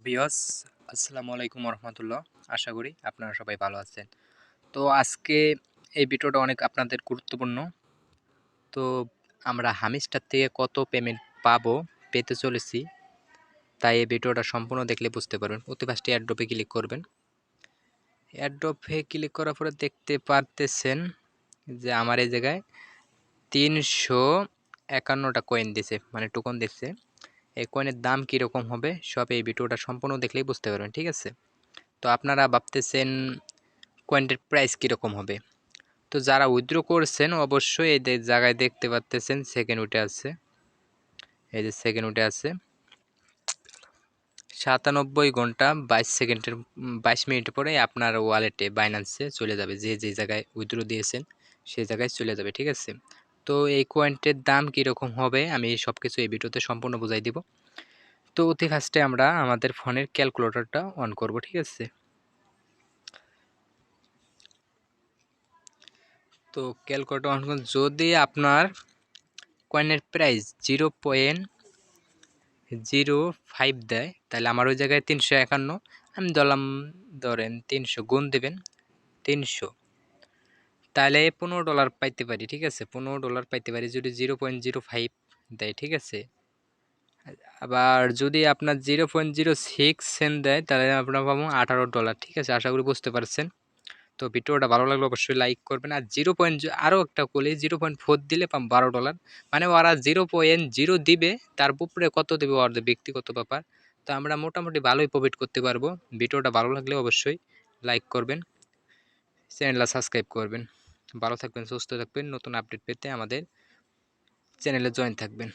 Viewers, আসসালামু আলাইকুম রহমতুল্লাহ। আশা করি আপনারা সবাই ভালো আছেন। তো আজকে এই ভিডিওটা অনেক আপনাদের গুরুত্বপূর্ণ। তো আমরা হামিস্টার থেকে কত পেমেন্ট পেতে চলেছি, তাই এই ভিডিওটা সম্পূর্ণ দেখলে বুঝতে পারবেন। প্রতি ফার্স্টে অ্যাড্রপে ক্লিক করবেন। অ্যাড্রপে ক্লিক করার পরে দেখতে পারতেছেন যে আমার এই জায়গায় 351টা কয়েন দিছে, মানে টোকন দিচ্ছে। এই কয়েনের দাম কীরকম হবে সব এই ভিডিওটা সম্পূর্ণ দেখলেই বুঝতে পারবেন, ঠিক আছে? তো আপনারা ভাবতেছেন কয়েনটার প্রাইস কীরকম হবে। তো যারা উইথড্র করছেন অবশ্যই এই জায়গায় দেখতে পাচ্তেছেন সেকেন্ড উঠে আছে, এই যে সেকেন্ড উঠে আছে 97 ঘন্টা 22 সেকেন্ডের 22 মিনিট পরে আপনার ওয়ালেটে বাইন্যান্সে চলে যাবে। যে জায়গায় উইথড্র দিয়েছেন সেই জায়গায় চলে যাবে, ঠিক আছে? তো এই কয়েনটির দাম কীরকম হবে আমি সব কিছু এই ভিডিওতে সম্পূর্ণ বুঝাই দিব। তো অতি ফার্স্টে আমরা আমাদের ফোনের ক্যালকুলেটরটা অন করব, ঠিক আছে? তো ক্যালকুলেটর অন করুন। যদি আপনার কয়েনের প্রাইস 0.05 দেয় তাহলে আমার ওই জায়গায় 351, আমি ধরেন 300 গুণ দেবেন 300, তাহলে $15 পাইতে পারি, ঠিক আছে? $15 পাইতে পারি যদি 0.05 দেয়, ঠিক আছে? আবার যদি আপনার 0.06 সেন্ট দেয় তাহলে আপনার পাবো $18, ঠিক আছে? আশা করি বুঝতে পারছেন। তো ভিডিওটা ভালো লাগলে অবশ্যই লাইক করবেন। আর আরও একটা বলি, 0.4 দিলে পাম $12, মানে ওরা 0.0 দিবে, তার উপরে কত দেবে ওদের ব্যক্তিগত ব্যাপার। তো আমরা মোটামুটি ভালোই প্রফিট করতে পারবো। ভিডিওটা ভালো লাগলে অবশ্যই লাইক করবেন, চ্যানেলটা সাবস্ক্রাইব করবেন। ভালো থাকবেন, সুস্থ থাকবেন। নতুন আপডেট পেতে আমাদের চ্যানেলে জয়েন থাকবেন।